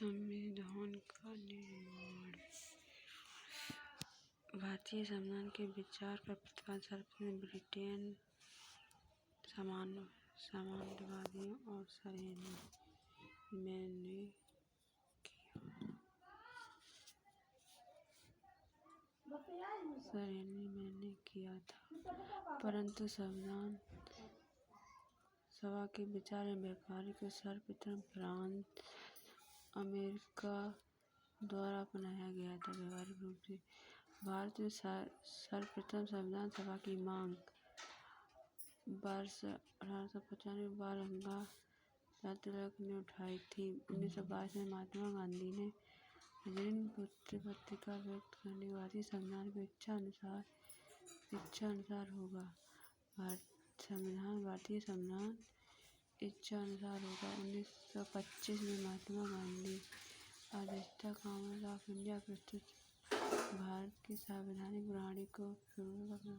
संविधान का निर्माण। भारतीय संविधान के विचार का प्रतिपादन सर्वप्रथम ब्रिटेन साम्यवादियों और सरेनी ने किया था, परंतु संविधान सभा के विचार एवं व्यवहार को सर्वप्रथम फ्रांस अमेरिका द्वारा अपनाया गया था। व्यवहारिक रूप से भारत में सर्वप्रथम संविधान सभा की मांग वर्ष 1895 बाल तिलक ने उठाई थी। 1922 में महात्मा गांधी ने ऋण पत्रिका व्यक्त करने के बाद ही संविधान को इच्छा अनुसार होगा। भारतीय संविधान इच्छा अनुसार होगा। 1925 में महात्मा गांधी अधिष्ठित कांग्रेस ऑफ इंडिया प्रस्तुत भारत की संवैधानिक प्रणाली को शुरू करना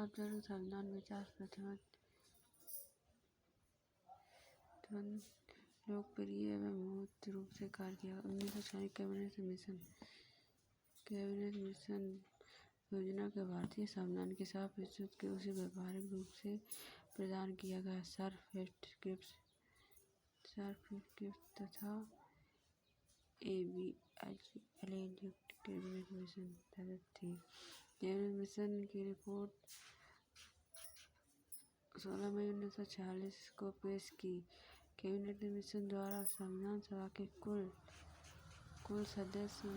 औपचारिक संविधान विचार प्रथम लोकप्रिय एवं मूर्त रूप से कार्य किया। 1946 कैबिनेट मिशन योजना के भारतीय संविधान के साथ प्रस्तुत के उसे व्यावहारिक रूप से प्रदान किया गया। सर फिटगिब्स तथा एबीएल नियुक्त कैबिनेट मिशन सदस्य थे। कैबिनेट मिशन की रिपोर्ट 16 मई 1946 को पेश की। कैबिनेट मिशन द्वारा संविधान सभा के कुल सदस्य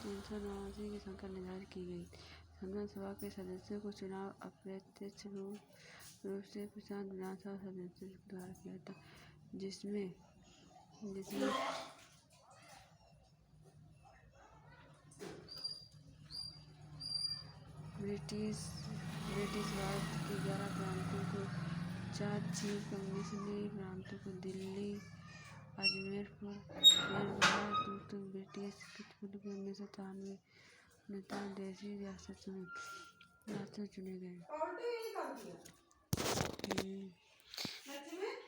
389 की संख्या निर्धारित की गई। संविधान सभा के सदस्यों को चुनाव अप्रत्यक्ष रूप से प्रशांत विधानसभा सदस्यों द्वारा किया था, जिसमें ब्रिटिश भारत की 11 प्रांतों को 4 चीफ कमिश्नरी प्रांतों को दिल्ली, अजमेर, ब्रिटिश के 1993 देशी रियासत चुने गए।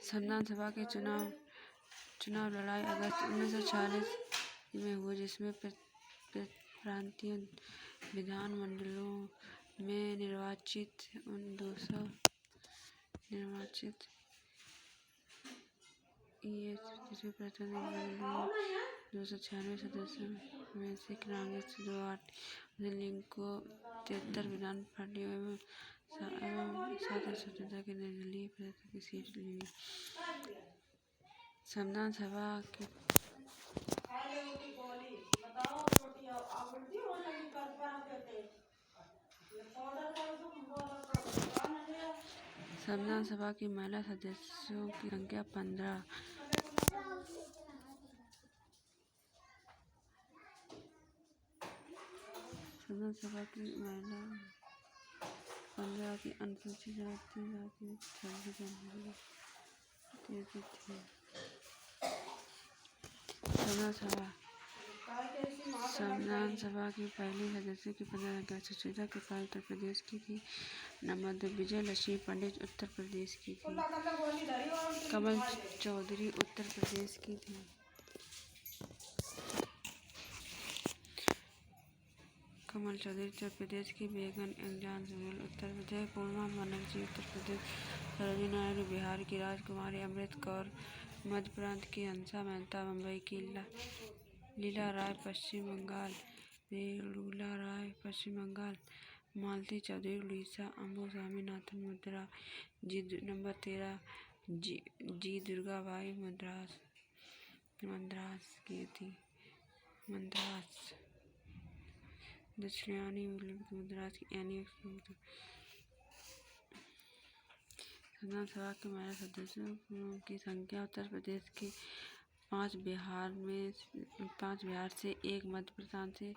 संविधान सभा के चुनाव लड़ाई अगस्त 1946 में हुए, जिसमें प्रांतीय विधानमंडलों में निर्वाचित जिसमें प्रतिनिधि 296 सदस्यों में से कांग्रेस 208, मुस्लिम लीग को 73 विधान पार्टियों एवं 7 स्वतंत्रता के निर्दलीय प्रत्याशियों की सीट मिली। संविधान सभा के संविधान सभा की महिला सदस्यों की संख्या 15। संविधान सभा की महिला 15 की अनुसूचित जाति 26 थी। संविधान सभा की पहली सदस्य की 15 संख्या सुचेता कृपाल उत्तर प्रदेश की थी। नंबर 2 विजय लक्ष्मी पंडित उत्तर प्रदेश की थी। कमल चौधरी उत्तर प्रदेश की थी। बेगम इंजान उत्तर प्रदेश, पूर्णिमा बनर्जी उत्तर प्रदेश, सरोजिनी नायडू बिहार की, राजकुमारी अमृत कौर मध्य प्रांत की, हंसा मेहता मुंबई की, लीला राय पश्चिम बंगाल, मालती चौधरी उड़ीसा, अम्बु स्वामीनाथन नंबर 13 जी दुर्गाबाई मद्रास की थी। दक्षिणानी मद्रास की यानी संविधान सभा के महिला सदस्यों की संख्या उत्तर प्रदेश के 5 बिहार से 1 मध्य प्रदेश से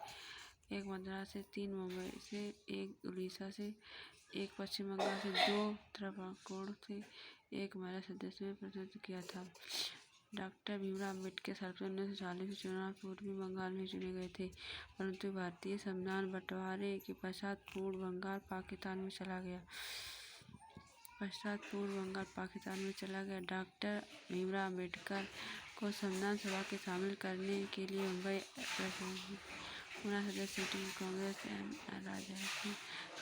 1 मद्रास से 3 मुंबई से 1 उड़ीसा से 1 पश्चिम बंगाल से 2 त्रावणकोर से 1 महिला सदस्य में प्रतिनिधित्व किया था। डॉक्टर भीमराव अम्बेडकर सर्वप्रथम 1940 में चुनाव पूर्वी बंगाल में चुने गए थे, परंतु भारतीय संविधान बंटवारे के पश्चात पूर्व बंगाल पाकिस्तान में चला गया। डॉक्टर भीमराव अम्बेडकर को संविधान सभा के शामिल करने के लिए मुंबई पुणे सदस्य सिटी कांग्रेस राजकीय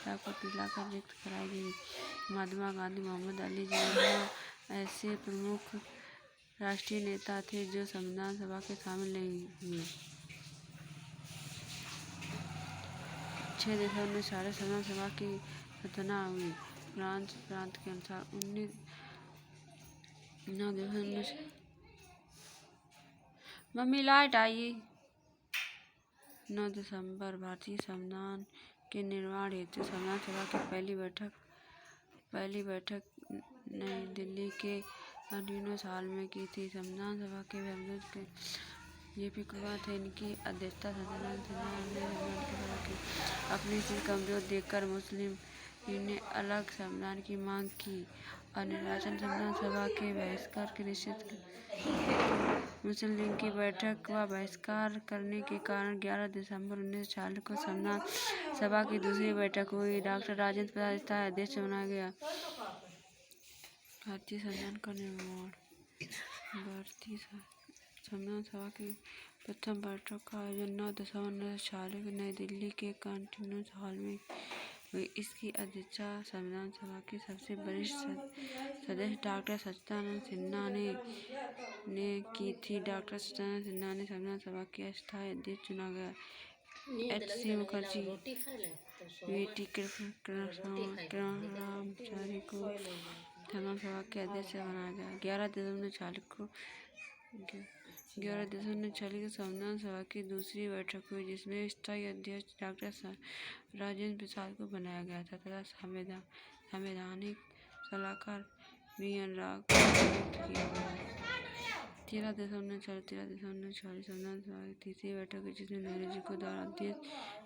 साहब को पिलाकर रिक्त कराई गई। महात्मा गांधी, मोहम्मद अली जिन्ना ऐसे प्रमुख राष्ट्रीय नेता थे जो संविधान सभा के शामिल नहीं हुए। 6 दिसंबर में सारे संविधान सभा की स्थापना हुई। फ्रांस प्रांत के अनुसार 9 दिसंबर मम्मी लाइट आई 9 दिसंबर भारतीय संविधान के निर्माण हेतु संविधान सभा की पहली बैठक नई दिल्ली के कन्वेंशन हॉल में की थी। संविधान सभा के मेंबर के जेपी कुमार थे। इनकी अध्यक्षता संविधान सभा ने अपनी स्थिति कमजोर देखकर मुस्लिम लीग ने अलग संविधान की मांग की और निर्वाचन संविधान सभा के बहिष्कार की निश्चित मुस्लिम लीग की बैठक का बहिष्कार करने के कारण 11 दिसंबर 1940 को संविधान सभा की दूसरी बैठक हुई। डॉक्टर राजेंद्र प्रसाद स्थायी अध्यक्ष बनाया गया। भारतीय संविधान का निर्माण। भारतीय संविधान सभा की प्रथम बैठक का आयोजन 9 दिसंबर 1940 को नई दिल्ली के कन्वेंशन हॉल में हुई। इसकी अध्यक्षता संविधान सभा के सबसे वरिष्ठ सदस्य डॉक्टर सच्चिदानंद सिन्हा ने की थी। डॉक्टर सच्चिदानंद सिन्हा ने संविधान सभा के अस्थायी अध्यक्ष चुना गया। एच.सी. मुखर्जी वी.टी. कृष्णरामाचारी को संविधान सभा के अध्यक्ष बनाया गया। 11 दिसंबर 1940 को संविधान सभा की दूसरी बैठक हुई जिसमें स्थायी अध्यक्ष डॉक्टर राजेंद्र प्रसाद को बनाया गया था तथा संवैधानिक सलाहकार बी.एन. राव को नियुक्त किया गया। 13 दिसंबर 1940 संविधान सभा की तीसरी बैठक हुई जिसमें नेहरू जी को द्वारा अध्यक्ष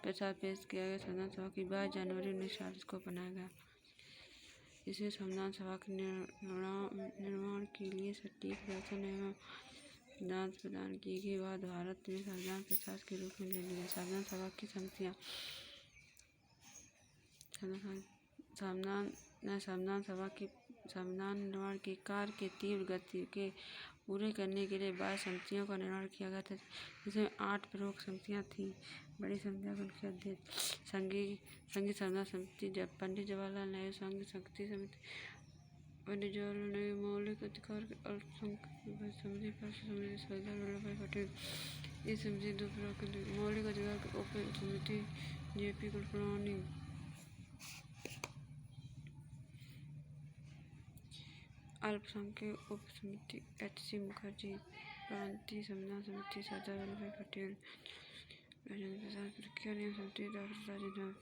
प्रस्ताव पेश किया गया। संविधान सभा की 22 जनवरी 1940 को बनाया गया। इसमें संविधान सभा के निर्माण के लिए सटीक दर्शन एवं सिद्धांत प्रदान किए गए बाद भारत में संविधान प्रशासक के रूप में ले ली गई। संविधान सभा की समितियां। संविधान निर्माण के कार्य के तीव्र गति के पूरे करने के लिए 22 समितियों का निर्माण किया गया था जिसमें 8 प्रमुख समितियां थीं। बड़ी समितियों के मुख्य अध्यक्ष संघीय संविधान समिति, पंडित जवाहरलाल नेहरू संघ शक्ति समिति, पंडित जवाहरलाल नेहरू मौलिक अधिकार के अल्पसंख्यक समिति, परिषद समिति, सरदार वल्लभ भाई पटेल। इस समिति 2 प्रकार की मौलिक अधिकार की उप समिति जेपी कृपलानी, अल्पसंख्यक उप समिति एच.सी. मुखर्जी, प्रांतीय संविधान समिति सरदार वल्लभ भाई पटेल, राजेंद्र प्रसाद, प्रक्रिया नियम समिति डॉक्टर राजेंद्र,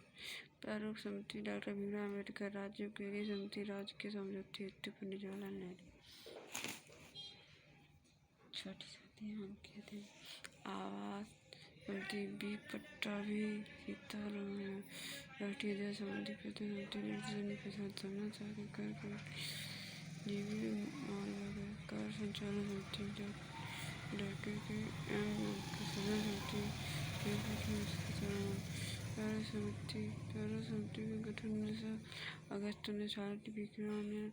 प्रारूप समिति डॉक्टर भीमराव अम्बेडकर, राज्यों के लिए समिति राज्य के समझौते हेतु पंडित जवाहरलाल नेहरू। छोटी समितियां उनके थे आवास समिति बी पट्टाभी, सीतारामैया, राष्ट्रीय दया समिति, प्रथम समिति निर्देशन प्रसाद, संविधान सभा के कार्यक्रम जीवी मालवाकर, कार्य संचालन समिति डॉक्टर के एम संविधान समिति कार्य समिति के गठन 19 अगस्त 1940 भीमराव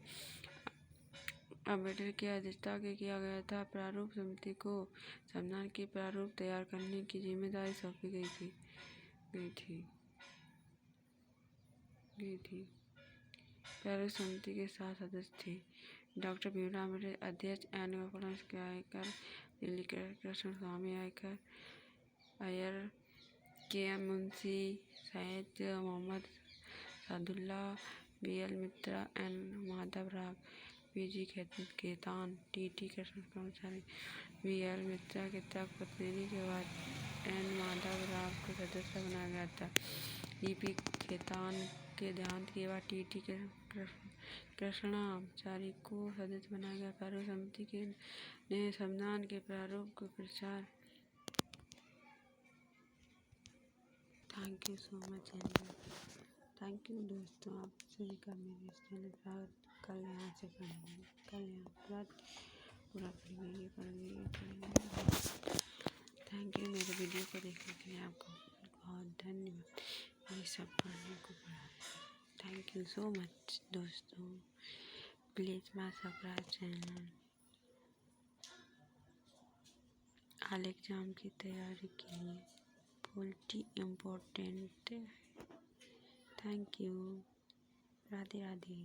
अम्बेडकर की अध्यक्षता में किया गया था। प्रारूप समिति को संविधान के प्रारूप तैयार करने की जिम्मेदारी सौंपी गई थी। प्रारूप समिति के 7 सदस्य थे। डॉक्टर भीमराव अम्बेडकर अध्यक्ष, एन गोपाल आयकर, दिल्ली Krishnaswami Ayyar, K M. Munshi, Syed Mohammad Saadulla, B L. Mitra, N. Madhav Rao, P G. Khaitan, T T. Krishnamachari. B L. Mitra के त्याग पत्नी के बाद एन. माधव राव को सदस्य बनाया गया था। ई.पी. खेतान के देहांत के बाद टी.टी. कृष्णमाचारी को सदस्य बनाया गया। प्रारूप समिति ने संविधान के प्रारूप को प्रचार। Thank you so much. Thank you दोस्तों, आप सभी का मेरे इस चैनल पर कल यहाँ से पढ़ेंगे, कल यहाँ पर पूरा पढ़ेंगे। थैंक यू मेरे वीडियो को देखने के लिए। आपको बहुत धन्यवाद ये सब पढ़ने को पढ़ा। थैंक यू सो मच दोस्तों। Please my subscribe channel. हाल एग्ज़ाम की तैयारी के लिए पोलिटी इम्पोर्टेंट है। Thank you. राधे राधे।